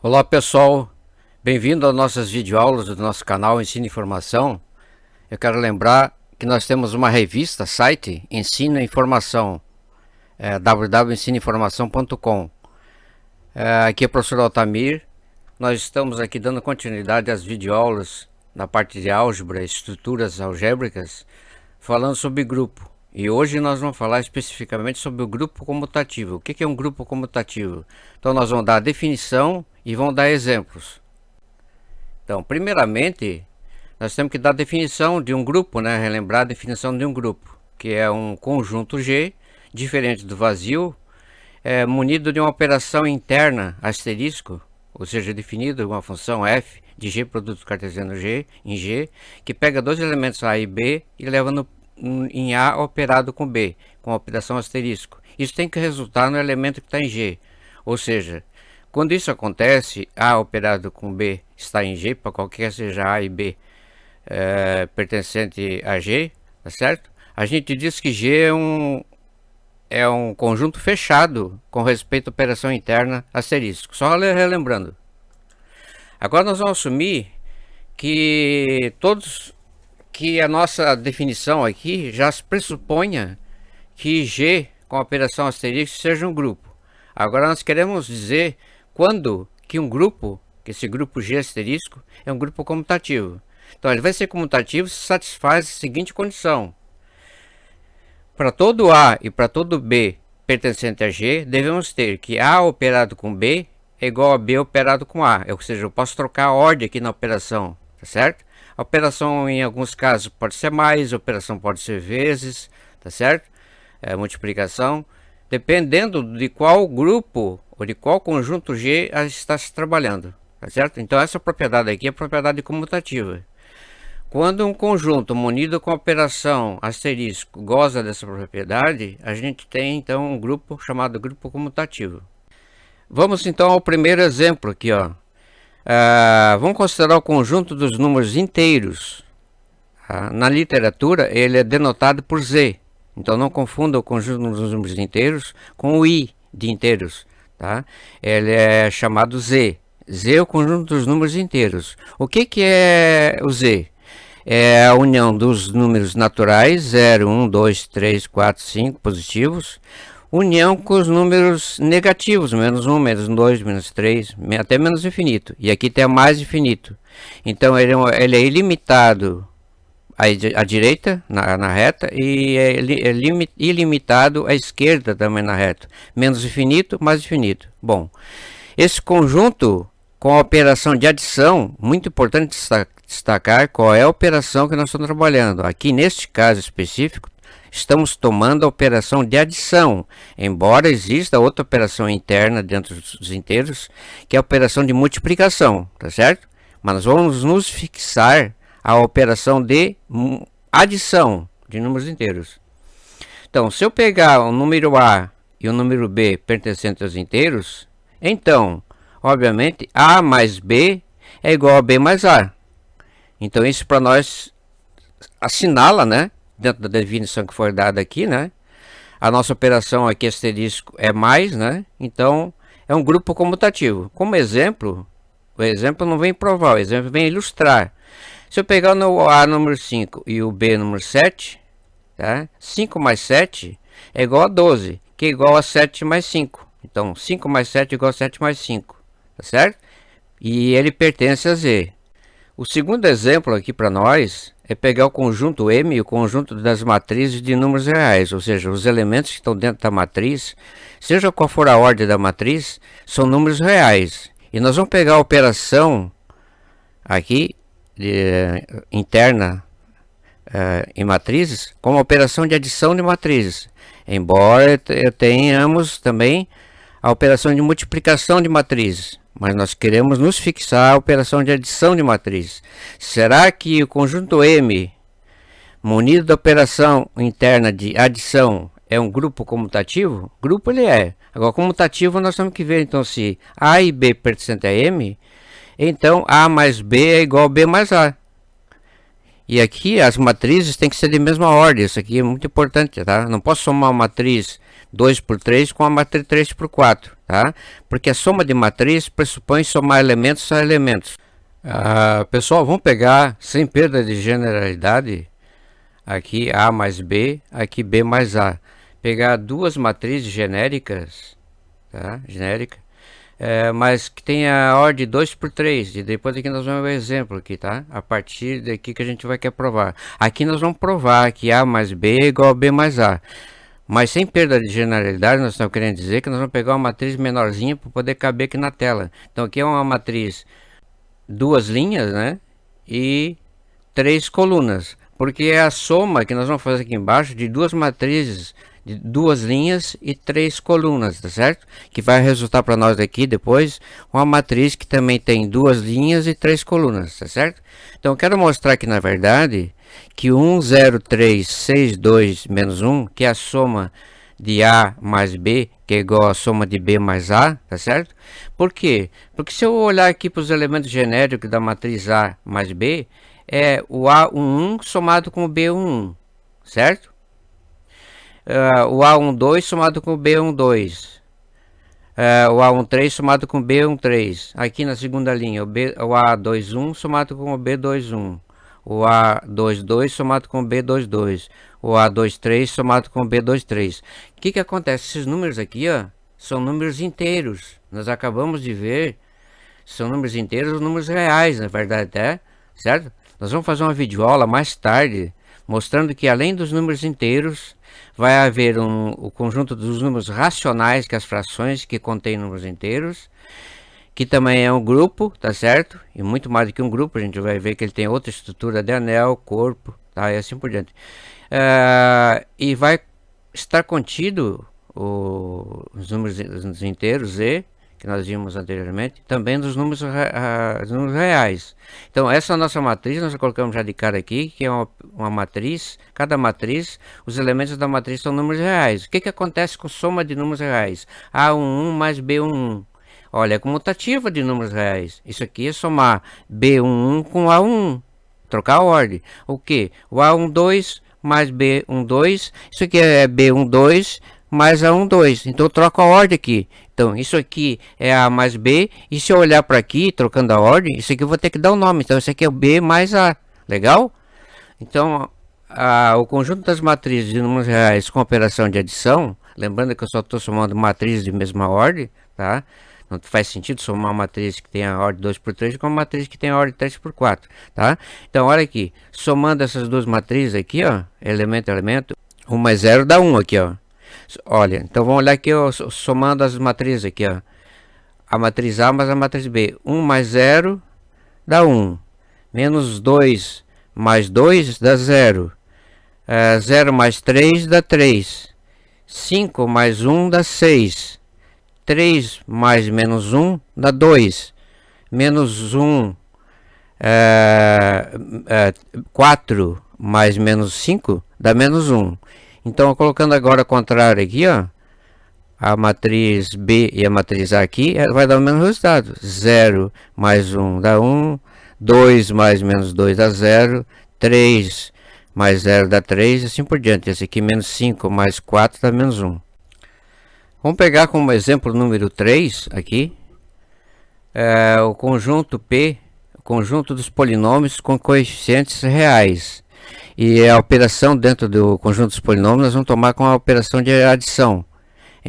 Olá pessoal, bem-vindo às nossas videoaulas do nosso canal Ensino e Informação. Eu quero lembrar que nós temos uma revista, site, Ensino e Informação, www.ensinoinformação.com. Aqui é o professor Altamir. Nós estamos aqui dando continuidade às videoaulas na parte de álgebra, estruturas algébricas, falando sobre grupo. E hoje nós vamos falar especificamente sobre o grupo comutativo. O que é um grupo comutativo? Então nós vamos dar a definição e vamos dar exemplos. Então, primeiramente, nós temos que dar a definição de um grupo, né? Relembrar a definição de um grupo, que é um conjunto G, diferente do vazio, munido de uma operação interna asterisco, ou seja, definido uma função f de G produto cartesiano G em G, que pega dois elementos A e B e leva em A operado com B, com a operação asterisco. Isso tem que resultar no elemento que está em G, ou seja, quando isso acontece, A operado com B está em G, para qualquer seja A e B pertencente a G, tá certo? A gente diz que G é um conjunto fechado com respeito à operação interna asterisco. Só relembrando. Agora nós vamos assumir que a nossa definição aqui já pressuponha que G com a operação asterisco seja um grupo. Agora nós queremos dizer quando que um grupo, que esse grupo G asterisco, é um grupo comutativo. Então ele vai ser comutativo se satisfaz a seguinte condição. Para todo A e para todo B pertencente a G, devemos ter que A operado com B é igual a B operado com A. Ou seja, eu posso trocar a ordem aqui na operação, tá certo? A operação em alguns casos pode ser mais, a operação pode ser vezes, tá certo? Multiplicação. Dependendo de qual grupo ou de qual conjunto G está se trabalhando, tá certo? Então essa propriedade aqui é a propriedade comutativa. Quando um conjunto munido com a operação asterisco goza dessa propriedade, a gente tem então um grupo chamado grupo comutativo. Vamos então ao primeiro exemplo aqui, ó. Vamos considerar o conjunto dos números inteiros. Na literatura ele é denotado por Z. Então não confunda o conjunto dos números inteiros com o I de inteiros, tá? Ele é chamado Z. Z é o conjunto dos números inteiros. O que é o Z? É a união dos números naturais, 0, 1, 2, 3, 4, 5 positivos, união com os números negativos, menos 1, menos 2, menos 3, até menos infinito. E aqui tem mais infinito. Então ele é ilimitado à direita, na reta, e é ilimitado à esquerda também na reta. Menos infinito, mais infinito. Bom, esse conjunto com a operação de adição, muito importante destacar qual é a operação que nós estamos trabalhando. Aqui neste caso específico, estamos tomando a operação de adição, embora exista outra operação interna dentro dos inteiros, que é a operação de multiplicação, tá certo? Mas nós vamos nos fixar a operação de adição de números inteiros. Então, se eu pegar o número A e o número B pertencentes aos inteiros, então, obviamente, A mais B é igual a B mais A. Então, isso para nós assinala, né? Dentro da definição que foi dada aqui, né? A nossa operação aqui asterisco é mais, né? Então, é um grupo comutativo. Como exemplo, o exemplo não vem provar, o exemplo vem ilustrar. Se eu pegar o A número 5 e o B número 7, tá? 5 mais 7 é igual a 12, que é igual a 7 mais 5. Então, 5 mais 7 é igual a 7 mais 5, tá certo? E ele pertence a Z. O segundo exemplo aqui para nós é pegar o conjunto M e o conjunto das matrizes de números reais, ou seja, os elementos que estão dentro da matriz, seja qual for a ordem da matriz, são números reais. E nós vamos pegar a operação aqui interna em matrizes como operação de adição de matrizes, embora tenhamos também a operação de multiplicação de matrizes, mas nós queremos nos fixar a operação de adição de matrizes. Será que o conjunto M munido da operação interna de adição é um grupo comutativo? Grupo ele é. Agora comutativo nós temos que ver então se A e B pertencem a M, então A mais B é igual a B mais A. E aqui as matrizes têm que ser de mesma ordem. Isso aqui é muito importante, tá? Não posso somar uma matriz 2 por 3 com a matriz 3 por 4, tá? Porque a soma de matriz pressupõe somar elementos a elementos. Pessoal, vamos pegar, sem perda de generalidade, aqui A mais B, aqui B mais A. Pegar duas matrizes genéricas, tá? Genérica, mas que tem a ordem 2 por 3. E depois aqui nós vamos ver o exemplo aqui, tá? A partir daqui que a gente vai querer provar. Aqui nós vamos provar que A mais B é igual a B mais A. Mas sem perda de generalidade, nós estamos querendo dizer que nós vamos pegar uma matriz menorzinha para poder caber aqui na tela. Então aqui é uma matriz, duas linhas, né? E três colunas. Porque é a soma que nós vamos fazer aqui embaixo de duas matrizes, de duas linhas e três colunas, tá certo? Que vai resultar para nós aqui depois uma matriz que também tem duas linhas e três colunas, tá certo? Então eu quero mostrar que na verdade que 1, 0, 3, 6, 2, menos 1, que é a soma de A mais B, que é igual a soma de B mais A, tá certo? Por quê? Porque se eu olhar aqui para os elementos genéricos da matriz A mais B, é o A11 somado com o B11, certo? O A12 somado com o B12, o A13 somado com o B13. Aqui na segunda linha, o A21 somado com o B21, o A22 somado com o B22, o A23 somado com o B23. O que acontece? Esses números aqui, ó, são números inteiros. Nós acabamos de ver, são números inteiros, números reais, na verdade, certo? Nós vamos fazer uma videoaula mais tarde, mostrando que além dos números inteiros, vai haver o conjunto dos números racionais, que é as frações que contêm números inteiros, que também é um grupo, tá certo? E muito mais do que um grupo, a gente vai ver que ele tem outra estrutura de anel, corpo, tá? E assim por diante. E vai estar contido os números inteiros, Z, que nós vimos anteriormente, também dos números reais. Então essa é a nossa matriz, nós colocamos já de cara aqui, que é uma matriz, cada matriz, os elementos da matriz são números reais. O que acontece com soma de números reais? A11 mais B11. Olha, é comutativa de números reais. Isso aqui é somar B11 com A11, trocar a ordem. O que? O A12 mais B12, isso aqui é B12 mais A12, então eu troco a ordem aqui. Então isso aqui é A mais B, e se eu olhar para aqui, trocando a ordem, isso aqui eu vou ter que dar o nome. Então isso aqui é o B mais A, legal? Então o conjunto das matrizes de números reais com operação de adição, lembrando que eu só estou somando matrizes de mesma ordem, tá? Não faz sentido somar uma matriz que tem a ordem 2 por 3 com uma matriz que tem a ordem 3 por 4, tá? Então olha aqui, somando essas duas matrizes aqui, ó, elemento a elemento, 1 mais 0 dá 1 aqui, ó. Olha, então vamos olhar aqui, ó, somando as matrizes aqui, ó. A matriz A mais a matriz B. 1 mais 0 dá 1. Menos 2 mais 2 dá 0. 0 mais 3 dá 3. 5 mais 1 dá 6. 3 mais menos 1 dá 2. Menos 1, 4 mais menos 5 dá menos 1. Então, colocando agora o contrário aqui, ó, a matriz B e a matriz A aqui, vai dar o mesmo resultado. 0 mais 1 dá 1, 2 mais menos 2 dá 0, 3 mais 0 dá 3, e assim por diante. Esse aqui, menos 5 mais 4 dá menos 1. Vamos pegar como exemplo o número 3 aqui, o conjunto P, o conjunto dos polinômios com coeficientes reais. E a operação dentro do conjunto dos polinômios nós vamos tomar com a operação de adição,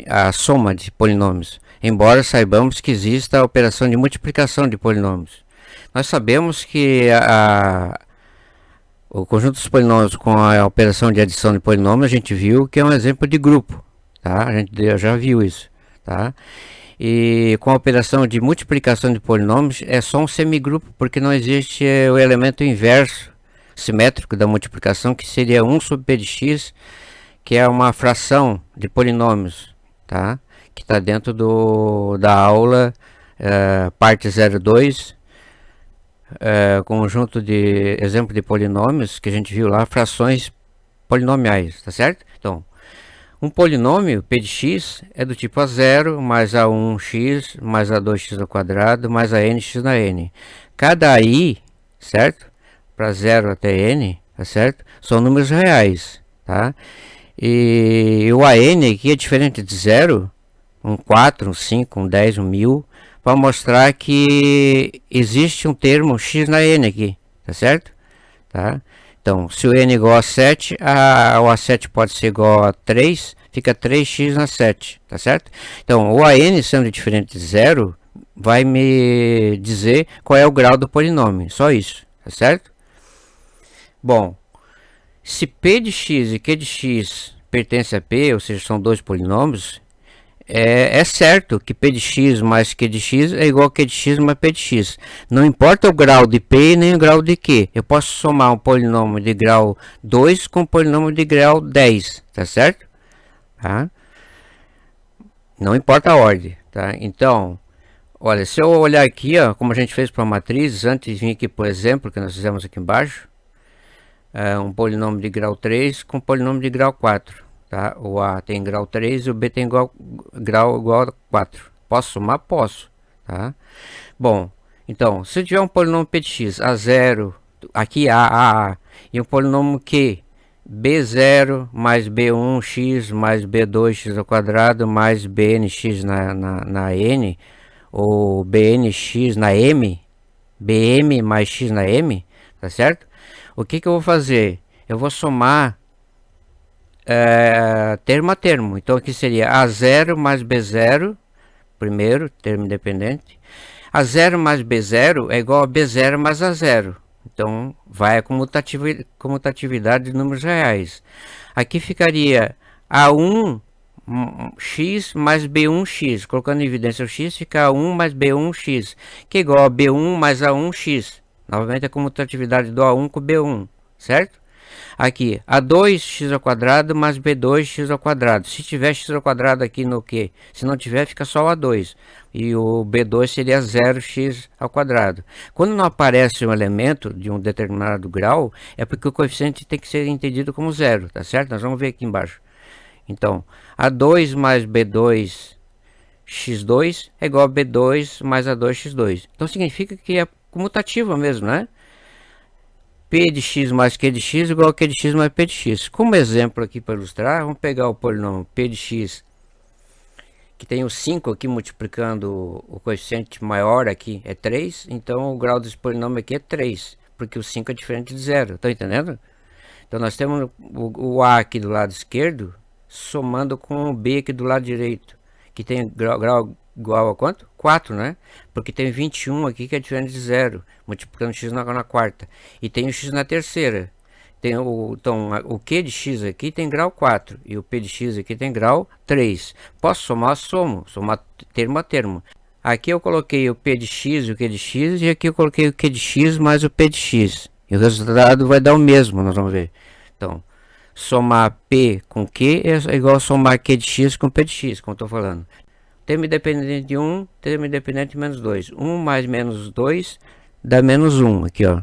a soma de polinômios, embora saibamos que exista a operação de multiplicação de polinômios. Nós sabemos que o conjunto dos polinômios com a operação de adição de polinômios, a gente viu que é um exemplo de grupo, tá? A gente já viu isso, tá? E com a operação de multiplicação de polinômios é só um semigrupo, porque não existe o elemento inverso simétrico da multiplicação, que seria 1 sobre p de x, que é uma fração de polinômios, tá? Que está dentro da aula parte 02, conjunto de exemplo de polinômios, que a gente viu lá, frações polinomiais, tá certo? Então, um polinômio p de x é do tipo A0 mais A1x mais A2x ao quadrado mais a nx na n. Cada i, certo? Para 0 até n, tá certo? São números reais, tá? E o AN aqui é diferente de zero, um 4, um 5, um 10, um 1000, para mostrar que existe um termo x na n aqui, tá certo? Tá? Então, se o n é igual a 7, o A7 pode ser igual a 3, fica 3x na 7, tá certo? Então, o AN sendo diferente de zero, vai me dizer qual é o grau do polinômio, só isso, tá certo? Bom, se P de x e Q de x pertence a P, ou seja, são dois polinômios, é certo que P de x mais Q de x é igual a Q de x mais P de x. Não importa o grau de P nem o grau de Q. Eu posso somar um polinômio de grau 2 com um polinômio de grau 10, tá certo? Tá? Não importa a ordem, tá? Então, olha, se eu olhar aqui, ó, como a gente fez para matrizes, antes de vir aqui por exemplo, que nós fizemos aqui embaixo, um polinômio de grau 3 com um polinômio de grau 4. Tá? O A tem grau 3 e o B tem grau igual a 4. Posso somar? Posso. Tá? Bom, então, se eu tiver um polinômio P de x, A0, aqui A, e um polinômio Q, B0 mais B1x mais B2x ao quadrado mais BNX na N, ou BNX na M, BM mais x na M, tá certo? O que eu vou fazer? Eu vou somar termo a termo. Então aqui seria A0 mais B0, primeiro termo independente. A0 mais B0 é igual a B0 mais A0. Então vai a comutatividade de números reais. Aqui ficaria A1 x mais B1x. Colocando em evidência o x, fica A1 mais B1x, que é igual a B1 mais A1x. Novamente a comutatividade do A1 com o B1, certo? Aqui, A2x ao quadrado mais B2x ao quadrado. Se tiver x ao quadrado aqui no Q, se não tiver, fica só o A2. E o B2 seria 0x ao quadrado. Quando não aparece um elemento de um determinado grau, é porque o coeficiente tem que ser entendido como zero, tá certo? Nós vamos ver aqui embaixo. Então, A2 mais B2 x2 é igual a B2 mais A2x2. Então significa que é comutativa mesmo, né? P de x mais Q de x igual a Q de x mais P de x. Como exemplo aqui para ilustrar, vamos pegar o polinômio P de x, que tem o 5 aqui multiplicando o coeficiente maior aqui é 3, então o grau desse polinômio aqui é 3, porque o 5 é diferente de zero, tá entendendo? Então nós temos o A aqui do lado esquerdo, somando com o B aqui do lado direito, que tem grau igual a quanto? 4, né? Porque tem 21 aqui que é diferente de zero, multiplicando x na quarta. E tem o x na terceira. Então, o Q de x aqui tem grau 4 e o P de x aqui tem grau 3. Posso somar? Somar termo a termo. Aqui eu coloquei o P de x e o Q de x, e aqui eu coloquei o Q de x mais o P de x. E o resultado vai dar o mesmo, nós vamos ver. Então, somar P com Q é igual a somar Q de x com P de x, como eu estou falando. Termo independente de 1, termo independente de menos 2. 1 mais menos 2 dá menos 1, aqui ó.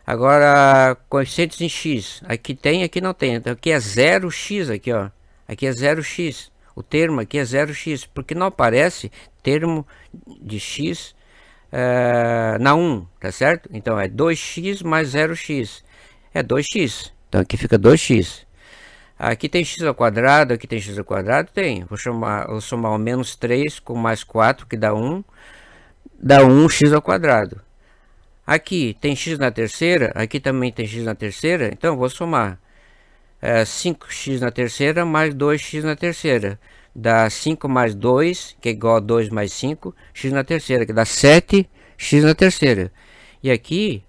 Agora, coeficientes em x. Aqui tem, aqui não tem. Então aqui é 0x, aqui ó. Aqui é 0x. O termo aqui é 0x, porque não aparece termo de x na 1, tá certo? Então é 2x mais 0x. É 2x. Então aqui fica 2x. Aqui tem x ao quadrado, aqui tem x ao quadrado, tem. Vou somar o menos 3 com mais 4, que dá 1. Dá 1x ao quadrado. Aqui tem x na terceira, aqui também tem x na terceira, então eu vou somar 5x na terceira mais 2x na terceira. Dá 5 mais 2, que é igual a 2 mais 5, x na terceira, que dá 7x na terceira. E aqui,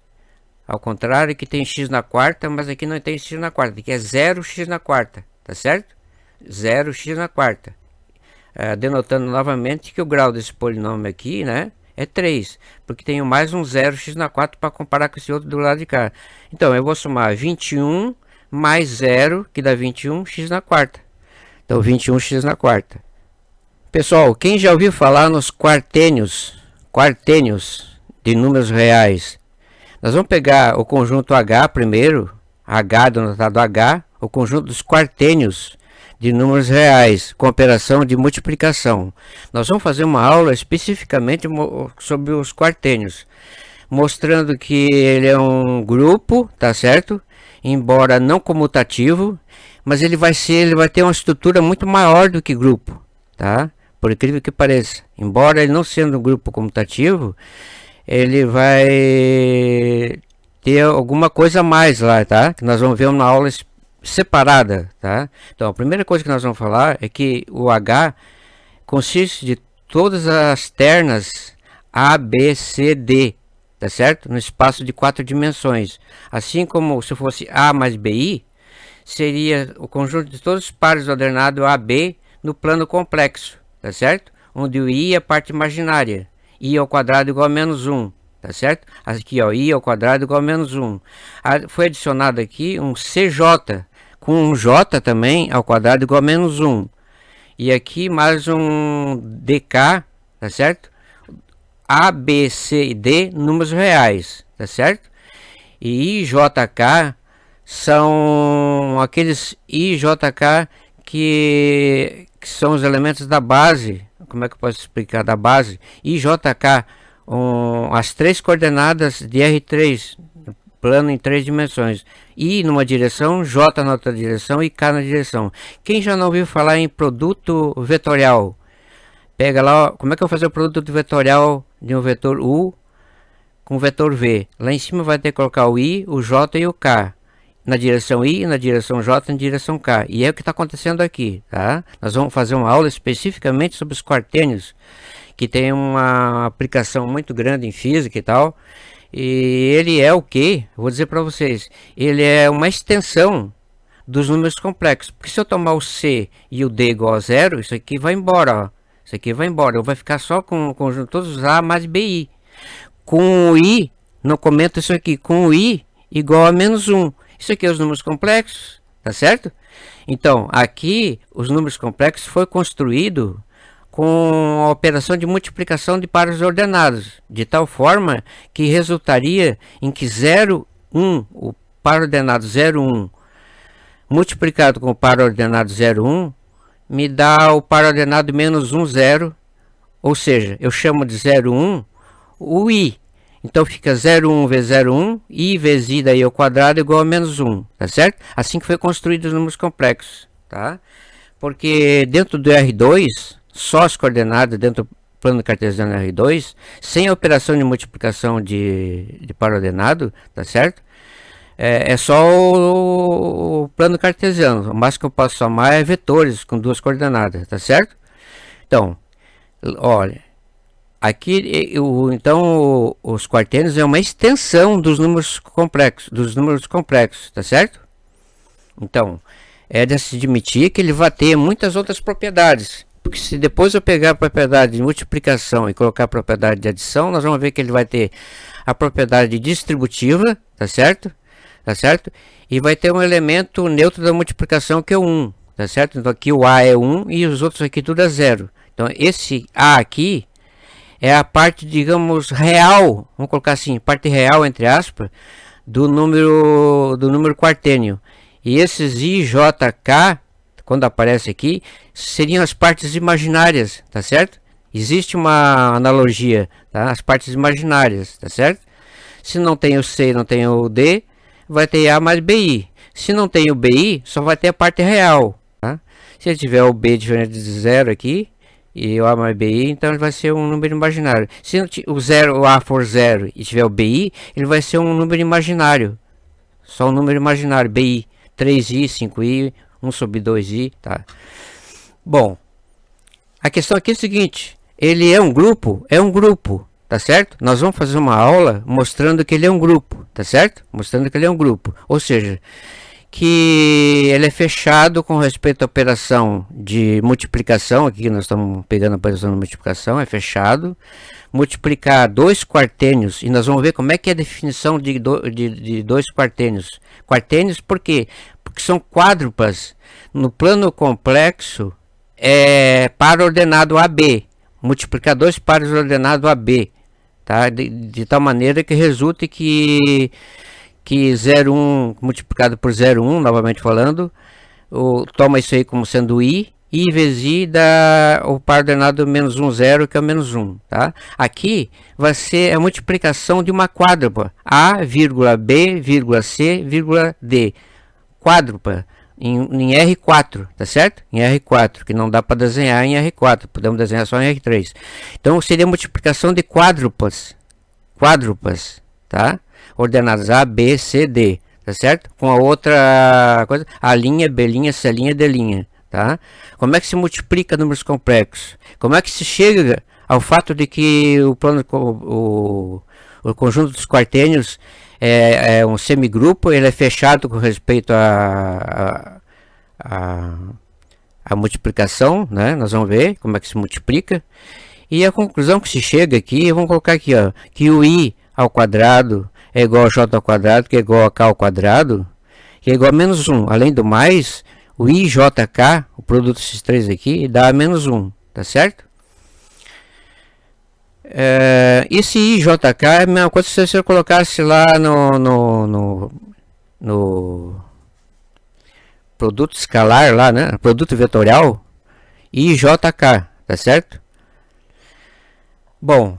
ao contrário, que tem x na quarta, mas aqui não tem x na quarta, aqui é 0x na quarta, tá certo? 0x na quarta. Denotando novamente que o grau desse polinômio aqui, né, é 3, porque tenho mais um 0x na 4 para comparar com esse outro do lado de cá. Então, eu vou somar 21 mais 0, que dá 21x na quarta. Então, 21x na quarta. Pessoal, quem já ouviu falar nos quartênios de números reais? Nós vamos pegar o conjunto H primeiro, H denotado H, o conjunto dos quartênios de números reais, com operação de multiplicação. Nós vamos fazer uma aula especificamente sobre os quartênios, mostrando que ele é um grupo, tá certo? Embora não comutativo, mas ele vai ter uma estrutura muito maior do que grupo, tá? Por incrível que pareça, embora ele não sendo um grupo comutativo, ele vai ter alguma coisa a mais lá, tá? Que nós vamos ver uma aula separada, tá? Então, a primeira coisa que nós vamos falar é que o H consiste de todas as ternas A, B, C, D, tá certo? No espaço de 4 dimensões. Assim como se fosse A mais BI, seria o conjunto de todos os pares ordenados AB no plano complexo, tá certo? Onde o I é a parte imaginária, I ao quadrado igual a menos 1, tá certo? Aqui, ó, I ao quadrado igual a menos 1. Foi adicionado aqui um CJ, com um J também ao quadrado igual a menos 1. E aqui mais um DK, tá certo? A, B, C e D, números reais, tá certo? E IJK são aqueles IJK que são os elementos da base. Como é que eu posso explicar da base? IJK, as 3 coordenadas de R3, plano em 3 dimensões. I numa direção, J na outra direção e K na direção. Quem já não ouviu falar em produto vetorial? Pega lá, como é que eu vou fazer o produto vetorial de um vetor U com vetor V? Lá em cima vai ter que colocar o I, o J e o K. Na direção I, na direção J, na direção K. E é o que está acontecendo aqui, tá? Nós vamos fazer uma aula especificamente sobre os quatênios, que tem uma aplicação muito grande em física e tal. E ele é o que? Vou dizer para vocês. Ele é uma extensão dos números complexos. Porque se eu tomar o C e o D igual a zero, isso aqui vai embora, ó. Isso aqui vai embora. Eu vou ficar só com o conjunto todos A mais BI. Com o I, não comento isso aqui, com o I igual a menos 1. Isso aqui é os números complexos, tá certo? Então, aqui, os números complexos foi construído com a operação de multiplicação de pares ordenados, de tal forma que resultaria em que 0, 1, o par ordenado 0, 1, multiplicado com o par ordenado 0, 1, me dá o par ordenado menos 1, 0, ou seja, eu chamo de 0, 1 o I. Então fica 0, 1 vezes 0, 1, I vezes I daí ao quadrado igual a menos 1, tá certo? Assim que foi construído os números complexos, tá? Porque dentro do R2, só as coordenadas dentro do plano cartesiano R2, sem a operação de multiplicação de par ordenado, tá certo? É só o plano cartesiano. O máximo que eu posso somar é vetores com 2 coordenadas, tá certo? Então, olha, aqui então os quatênios é uma extensão dos números complexos, tá certo? Então, é de se admitir que ele vai ter muitas outras propriedades. Porque se depois eu pegar a propriedade de multiplicação e colocar a propriedade de adição, nós vamos ver que ele vai ter a propriedade distributiva, tá certo? Tá certo? E vai ter um elemento neutro da multiplicação que é o 1, tá certo? Então aqui o A é 1 e os outros aqui tudo é 0. Então esse A aqui é a parte, digamos, real, vamos colocar assim, parte real, entre aspas, do número quatênio. E esses IJK, quando aparece aqui, seriam as partes imaginárias, tá certo? Existe uma analogia, tá? As partes imaginárias, tá certo? Se não tem o C e não tem o D, vai ter A mais BI. Se não tem o BI, só vai ter a parte real, tá? Se ele tiver o B diferente de 0 aqui, e o A mais BI, então ele vai ser um número imaginário. Se o A for 0 e tiver o BI, ele vai ser um número imaginário. Só um número imaginário, BI. 3i, 5i, 1 sobre 2i, tá? Bom, a questão aqui é o seguinte, ele é um grupo, tá certo? Nós vamos fazer uma aula mostrando que ele é um grupo, tá certo? Mostrando que ele é um grupo, ou seja, que ele é fechado com respeito à operação de multiplicação, aqui nós estamos pegando a operação de multiplicação, é fechado, multiplicar 2 quatênios, e nós vamos ver como é que é a definição de 2 quatênios. Quatênios por quê? Porque são quádruplas. No plano complexo, é par ordenado AB, multiplicar 2 pares ordenados AB, tá? De tal maneira que resulte que 0,1 multiplicado por 0,1, novamente falando, toma isso aí como sendo I vezes I dá o par ordenado menos 1, 0, que é o menos 1, tá? Aqui vai ser a multiplicação de uma quádrupla, A, B, C, D, quádrupla, em R4, tá certo? Em R4, que não dá para desenhar em R4, podemos desenhar só em R3. Então seria multiplicação de quádruplas, tá? Ordenadas A, B, C, D, tá certo? Com a outra coisa, A', B', C', D', tá? Como é que se multiplica números complexos? Como é que se chega ao fato de que o conjunto dos quartênios é um semigrupo, ele é fechado com respeito à multiplicação, né? Nós vamos ver como é que se multiplica. E a conclusão que se chega aqui, vamos colocar aqui, ó, que o I ao quadrado é igual a J ao quadrado, que é igual a K ao quadrado, que é igual a menos 1. Além do mais, o IJK, o produto desses três aqui, dá menos 1, tá certo? Esse IJK é a mesma coisa se você colocasse lá no produto escalar lá, né? Produto vetorial, IJK, tá certo? Bom,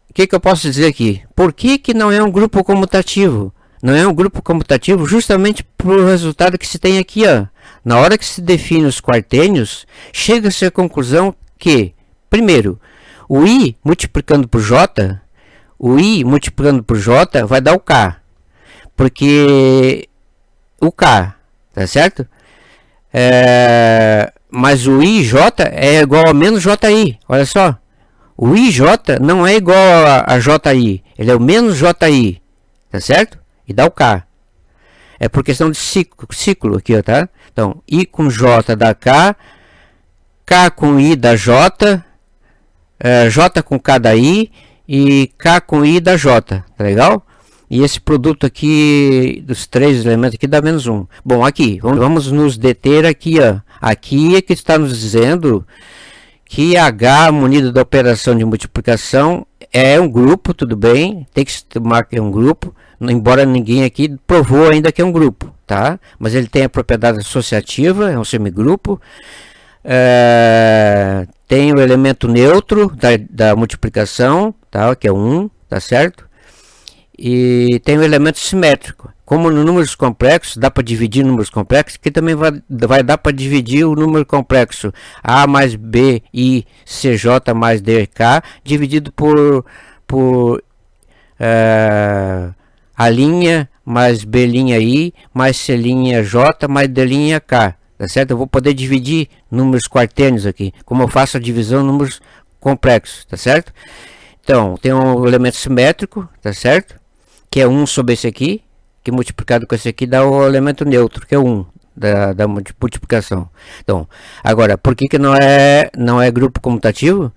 o que eu posso dizer aqui? Por que não é um grupo comutativo? Não é um grupo comutativo justamente por resultado que se tem aqui, ó. Na hora que se define os quartênios, chega-se à conclusão que, primeiro, o I multiplicando por J, vai dar o K. Porque o K, tá certo? Mas o IJ é igual a menos JI, olha só. O IJ não é igual a JI, ele é o menos JI, tá certo? E dá o K. É por questão de ciclo aqui, ó, tá? Então, I com J dá K, K com I dá J, J com K dá I e K com I dá J, tá legal? E esse produto aqui, dos três elementos aqui, dá menos 1. Bom, aqui, vamos nos deter aqui, ó. Aqui é que está nos dizendo que H munido da operação de multiplicação é um grupo, tudo bem, tem que se tomar que é um grupo, embora ninguém aqui provou ainda que é um grupo, tá? Mas ele tem a propriedade associativa, é um semigrupo, tem o elemento neutro da multiplicação, tá? Que é 1, tá certo? E tem o elemento simétrico. Como no números complexos, dá para dividir números complexos, que também vai dar para dividir o número complexo A mais B, I, CJ mais DK, dividido por A' mais B'I, mais C'J, mais D'K, tá certo? Eu vou poder dividir números quartênios aqui, como eu faço a divisão em números complexos, tá certo? Então, tem um elemento simétrico, tá certo? Que é 1 sobre esse aqui, que multiplicado com esse aqui dá o elemento neutro, que é 1 da multiplicação. Então, agora, por que não é grupo comutativo?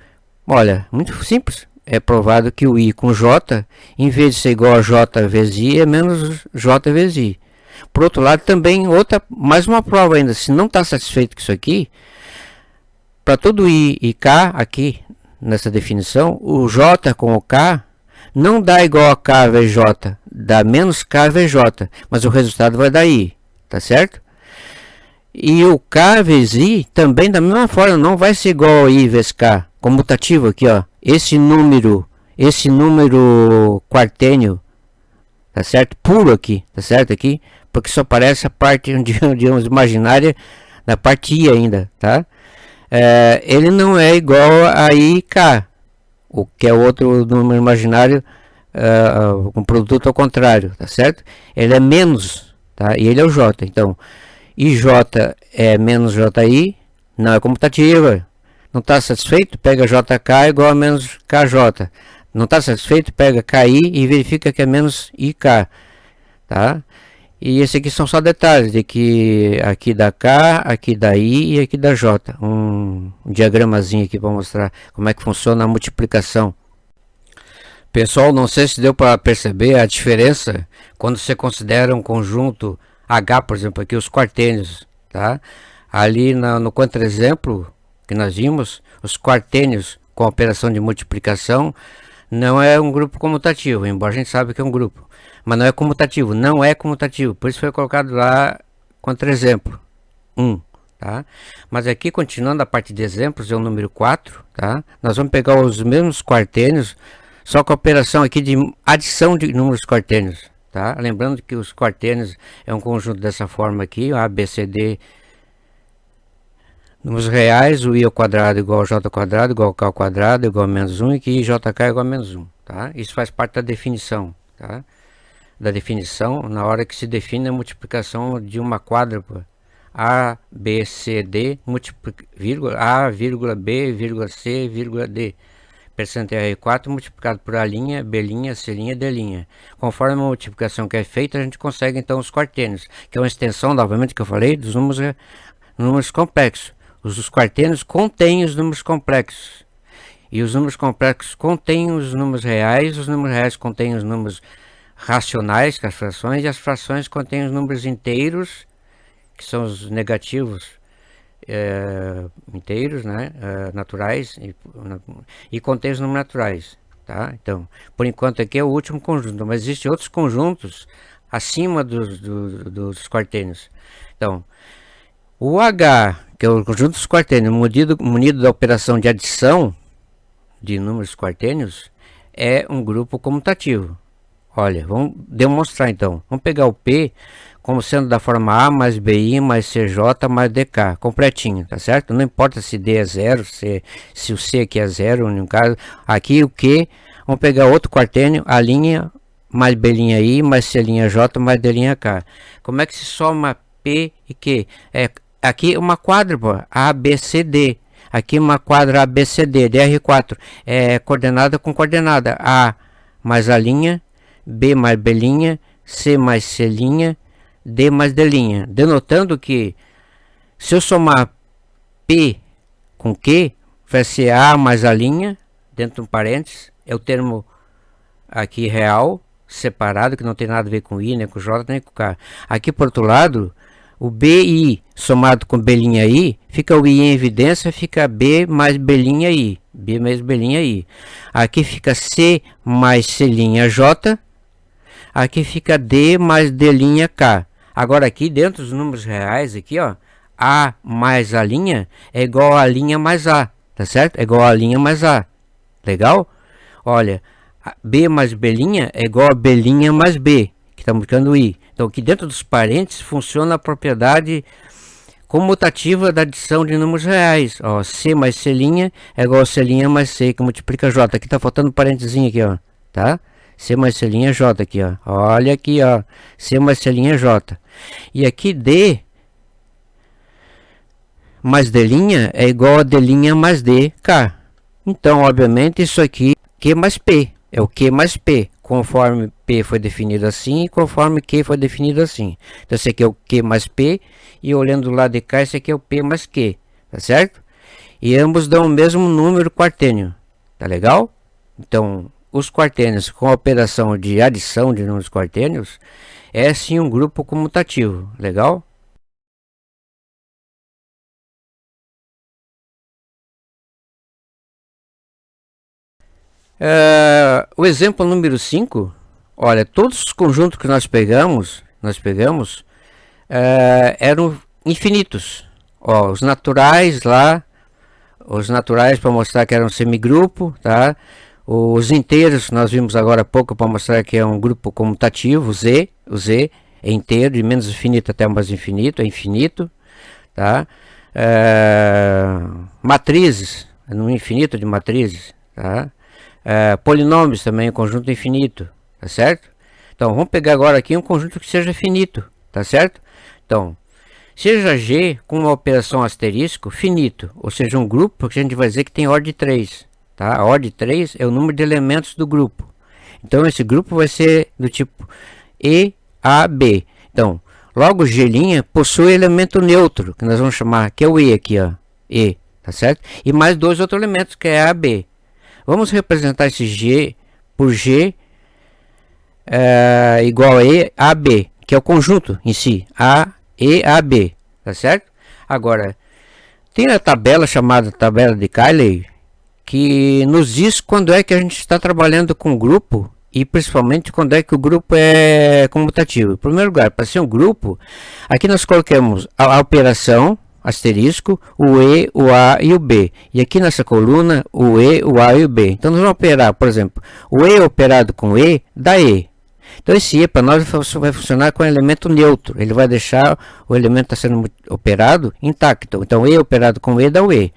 Olha, muito simples. É provado que o I com J, em vez de ser igual a J vezes I, é menos J vezes I. Por outro lado, também mais uma prova ainda. Se não está satisfeito com isso aqui, para todo I e K aqui, nessa definição, o J com o K não dá igual a K vezes J, dá menos K vezes J, mas o resultado vai dar I, tá certo? E o K vezes I também da mesma forma, não vai ser igual a I vezes K, comutativo aqui, ó. Esse número quartênio, tá certo? Puro aqui, tá certo? Aqui, porque só aparece a parte, digamos, imaginária da parte I ainda, tá? Ele não é igual a IK, o que é outro número imaginário com produto ao contrário, tá certo? Ele é menos, tá? E ele é o J. Então, IJ é menos JI, não é comutativa. Não está satisfeito? Pega JK igual a menos KJ. Não está satisfeito? Pega KI e verifica que é menos IK, tá? E esse aqui são só detalhes de que aqui dá K, aqui dá I e aqui dá J. Um diagramazinho aqui para mostrar como é que funciona a multiplicação. Pessoal, não sei se deu para perceber a diferença quando você considera um conjunto H, por exemplo, aqui os quartênios, tá? Ali no contra-exemplo que nós vimos, os quartênios com a operação de multiplicação não é um grupo comutativo, embora a gente saiba que é um grupo. Mas não é comutativo, por isso foi colocado lá contra-exemplo 1, tá? Mas aqui, continuando a parte de exemplos, é o número 4, tá? Nós vamos pegar os mesmos quartênios, só com a operação aqui de adição de números quartênios, tá? Lembrando que os quaternos é um conjunto dessa forma aqui, A, B, C, D, números reais, o I ao quadrado igual ao J ao quadrado, igual ao K ao quadrado, igual a menos 1, e que IJK é igual a menos 1, tá? Isso faz parte da definição, tá? Da definição, na hora que se define a multiplicação de uma quádrupla, A, B, C, D, vírgula, A, vírgula, B, vírgula, C, vírgula, D. Percento R4 multiplicado por A', B', C', D'. Conforme a multiplicação que é feita, a gente consegue então os quaternos, que é uma extensão, novamente, que eu falei, dos números complexos. Os quaternos contêm os números complexos. E os números complexos contêm os números reais contêm os números racionais, que as frações, e as frações contêm os números inteiros, que são os negativos inteiros, né, naturais, e contém os números naturais, tá? Então, por enquanto aqui é o último conjunto, mas existem outros conjuntos acima dos quaternos. Então, o H, que é o conjunto dos quaternos, munido da operação de adição de números quaternos, é um grupo comutativo. Olha, vamos demonstrar então. Vamos pegar o P como sendo da forma A mais BI mais CJ mais DK, completinho, tá certo? Não importa se D é 0, se o C aqui é 0, no caso. Aqui o Q, vamos pegar outro quaterno, A' mais B'I mais C'J mais D'K. Como é que se soma P e Q? Aqui uma quádrupla, A, B, C, D. Aqui uma quadra A, B, C, D, DR4. É coordenada com coordenada. A mais A', B mais B', C mais C', D mais D', denotando que se eu somar P com Q, vai ser A mais A', dentro de um parênteses, é o termo aqui real, separado, que não tem nada a ver com I, nem com J, nem com K. Aqui, por outro lado, o BI somado com B'I, fica o I em evidência, fica B mais B'I, B mais B'I. Aqui fica C mais C'J, aqui fica D mais D'K. Agora aqui dentro dos números reais, aqui ó, A mais A' é igual a A' mais A, tá certo? É igual a A' mais A, legal? Olha, B mais B' é igual a B' mais B, que está multiplicando I. Então aqui dentro dos parênteses funciona a propriedade comutativa da adição de números reais. Ó, C mais C' é igual a C' mais C, que multiplica J. Aqui está faltando um parênteses aqui, ó, tá? C mais C' J aqui, ó. Olha aqui, ó. C mais C' J. E aqui D mais D' é igual a D' mais DK. Então, obviamente, isso aqui Q mais P. É o Q mais P. Conforme P foi definido assim e conforme Q foi definido assim. Então, esse aqui é o Q mais P. E olhando do lado de cá, esse aqui é o P mais Q. Tá certo? E ambos dão o mesmo número quaterno. Tá legal? Então, os quaternos com a operação de adição de números quaternos é sim um grupo comutativo, legal? O exemplo número 5, olha, todos os conjuntos que nós pegamos eram infinitos. Ó, os naturais lá, os naturais para mostrar que era um semigrupo, tá? Os inteiros nós vimos agora há pouco para mostrar que é um grupo comutativo, o Z é inteiro, de menos infinito até mais infinito, é infinito, tá? Matrizes, no infinito de matrizes, tá? Polinômios também, conjunto infinito, tá certo? Então vamos pegar agora aqui um conjunto que seja finito, tá certo? Então, seja G com uma operação asterisco finito, ou seja, um grupo que a gente vai dizer que tem ordem 3. Tá? A ordem 3 é o número de elementos do grupo. Então esse grupo vai ser do tipo EAB. Então, logo G' possui elemento neutro, que nós vamos chamar, que é o E aqui, ó. E, tá certo? E mais dois outros elementos, que é AB. Vamos representar esse G por G igual a EAB, que é o conjunto em si, EAB, tá certo? Agora, tem a tabela chamada tabela de Cayley, que nos diz quando é que a gente está trabalhando com grupo e principalmente quando é que o grupo é comutativo. Em primeiro lugar, para ser um grupo, aqui nós colocamos a operação asterisco, o E, o A e o B. E aqui nessa coluna, o E, o A e o B. Então nós vamos operar, por exemplo, o E operado com E dá E. Então esse E para nós vai funcionar com elemento neutro. Ele vai deixar o elemento que está sendo operado intacto. Então E operado com E dá o E.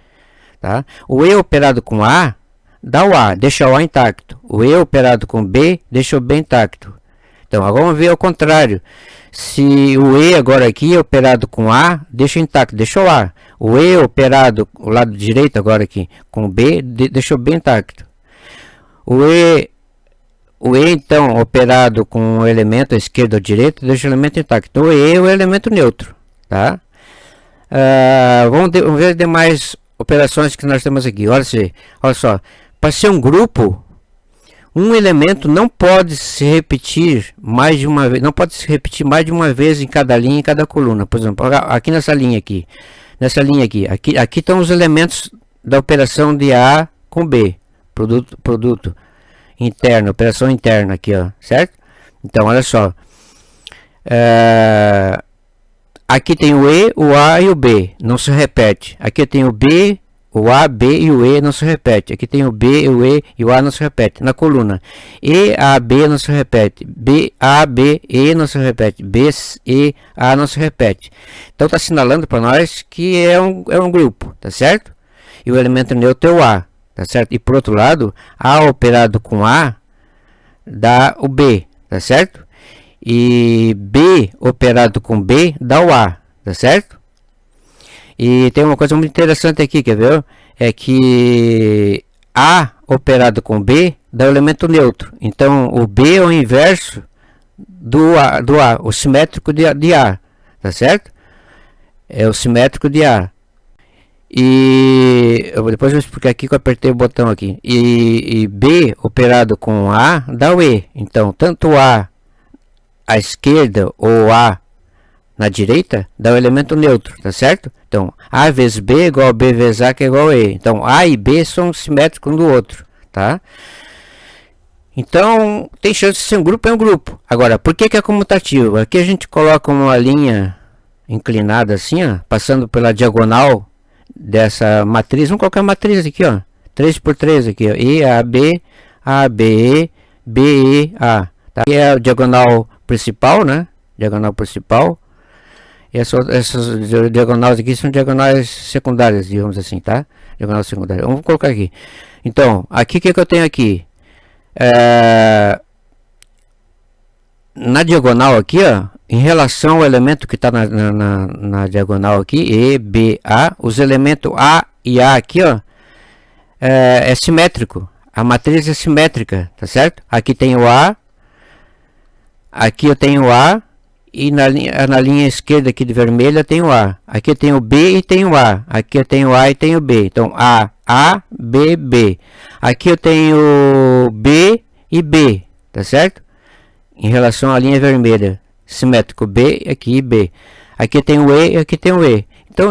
Tá? O E operado com A dá o A, deixa o A intacto. O E operado com B deixa o B intacto. Então agora vamos ver ao contrário. Se o E agora aqui operado com A, deixa intacto, deixa o A. O E operado, o lado direito agora aqui, com B, deixa o B intacto. O E então operado com o elemento à esquerda ou direita, deixa o elemento intacto. Então o E é o elemento neutro. Tá? Vamos ver as demais operações que nós temos aqui. Olha só. Para ser um grupo, um elemento não pode se repetir mais de uma vez, não pode se repetir mais de uma vez em cada linha, em cada coluna. Por exemplo, aqui nessa linha aqui, aqui estão os elementos da operação de A com B, produto interno, operação interna aqui, ó, certo? Então, olha só, aqui tem o E, o A e o B, não se repete. Aqui tem o B, o A, B e o E não se repete. Aqui tem o B, o E e o A não se repete. Na coluna E, A, B não se repete. B, A, B, E não se repete. B, E, A não se repete. Então está assinalando para nós que é um grupo, tá certo? E o elemento neutro é o A, tá certo? E por outro lado, A operado com A dá o B, tá certo? E B operado com B dá o A, tá certo? E tem uma coisa muito interessante aqui, quer ver? É que A operado com B dá o elemento neutro. Então o B é o inverso do A, o simétrico de A, tá certo? É o simétrico de A. E depois eu vou explicar aqui que eu apertei o botão aqui. E B operado com A dá o E. Então tanto A à esquerda ou A na direita dá o elemento neutro, tá certo? Então, A vezes B é igual a B vezes A, que é igual a E. Então, A e B são simétricos um do outro, tá? Então, tem chance de ser um grupo, é um grupo. Agora, por que é comutativo? Aqui a gente coloca uma linha inclinada assim, ó, passando pela diagonal dessa matriz. Vamos colocar a matriz aqui, ó. 3 por 3 aqui, ó. E, A, B, E, B, E, A. Tá? Aqui é a diagonal principal, né? Diagonal principal. E essas diagonais aqui são diagonais secundárias, digamos assim, tá? Diagonal secundária. Vamos colocar aqui. Então, aqui o que eu tenho aqui? Na diagonal aqui, ó, em relação ao elemento que está na diagonal aqui, E, B, A, os elementos A e A aqui, ó, é simétrico. A matriz é simétrica, tá certo? Aqui tem o A, aqui eu tenho o A. E na linha esquerda aqui de vermelha tem o A. Aqui eu tenho o B e tenho o A. Aqui eu tenho o A e tenho o B. Então A, B, B. Aqui eu tenho B e B, tá certo? Em relação à linha vermelha, simétrico B aqui e B. Aqui tem o E e aqui tem o E. Então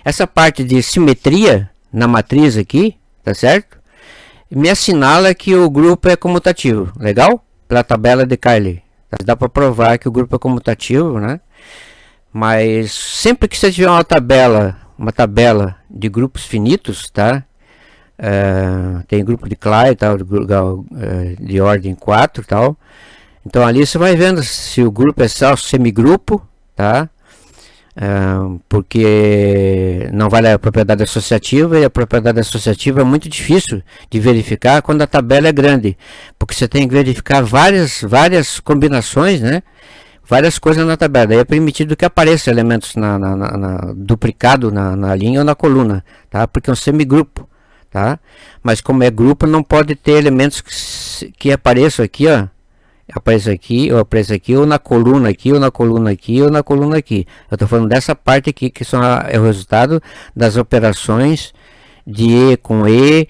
essa parte de simetria na matriz aqui, tá certo? Me assinala que o grupo é comutativo, legal? Pela tabela de Cayley. Dá para provar que o grupo é comutativo, né? Mas sempre que você tiver uma tabela de grupos finitos, tá? Tem grupo de Cayley, tal, de ordem 4, tal. Então ali você vai vendo se o grupo é só semigrupo, tá? Porque não vale a propriedade associativa, e a propriedade associativa é muito difícil de verificar quando a tabela é grande, porque você tem que verificar várias combinações, né? Várias coisas na tabela. Daí é permitido que apareçam elementos duplicado na linha ou na coluna, tá? Porque é um semigrupo, tá? Mas como é grupo, não pode ter elementos que apareçam aqui, ó. Aparece aqui, ou na coluna aqui, ou na coluna aqui, ou na coluna aqui. Eu estou falando dessa parte aqui, que é o resultado das operações de E com E,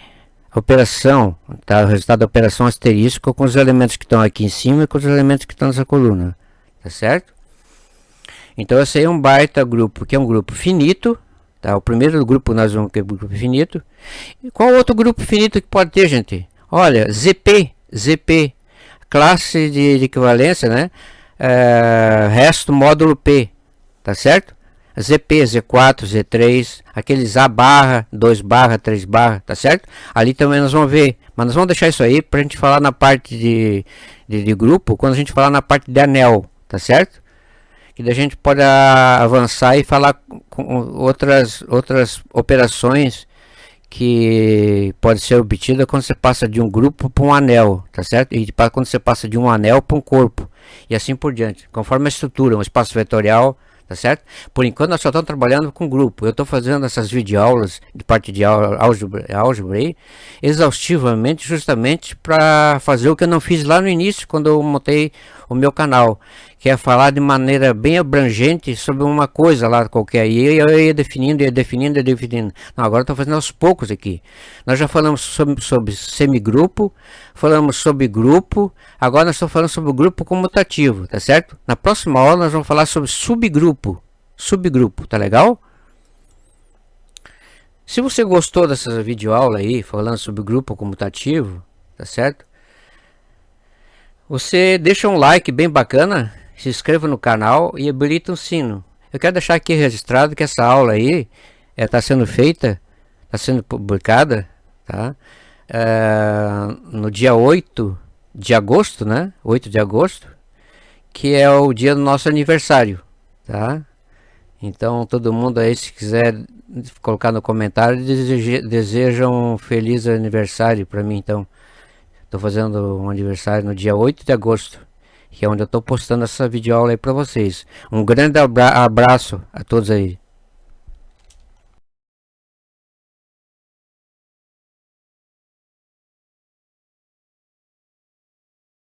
operação, tá? O resultado da operação asterisco com os elementos que estão aqui em cima e com os elementos que estão nessa coluna, tá certo? Então esse aí é um baita grupo, que é um grupo finito, tá? O primeiro grupo nós vamos ter grupo finito. E qual outro grupo finito que pode ter, gente? Olha, ZP, classe de equivalência, né? Resto módulo P, tá certo? ZP, Z4, Z3, aqueles A barra, 2 barra, 3 barra, tá certo? Ali também nós vamos ver, mas nós vamos deixar isso aí pra gente falar na parte de grupo, quando a gente falar na parte de anel, tá certo? Que daí a gente pode avançar e falar com outras operações que pode ser obtida quando você passa de um grupo para um anel, tá certo? E quando você passa de um anel para um corpo, e assim por diante, conforme a estrutura, um espaço vetorial, tá certo? Por enquanto nós só estamos trabalhando com grupo. Eu estou fazendo essas videoaulas de parte de álgebra aí, exaustivamente, justamente para fazer o que eu não fiz lá no início, quando eu montei o meu canal, que é falar de maneira bem abrangente sobre uma coisa lá qualquer, e eu ia definindo, Não, agora estou fazendo aos poucos aqui. Nós já falamos sobre semigrupo, falamos sobre grupo, agora nós estamos falando sobre o grupo comutativo, tá certo? Na próxima aula nós vamos falar sobre subgrupo, tá legal? Se você gostou dessa videoaula aí, falando sobre grupo comutativo, tá certo? Você deixa um like bem bacana, se inscreva no canal e habilita o sino. Eu quero deixar aqui registrado que essa aula aí está sendo feita, está sendo publicada, tá? No dia 8 de agosto, né? 8 de agosto, que é o dia do nosso aniversário, tá? Então todo mundo aí, se quiser colocar no comentário, deseja um feliz aniversário para mim. Então estou fazendo um aniversário no dia 8 de agosto, que é onde eu estou postando essa videoaula aí para vocês. Um grande abraço a todos aí.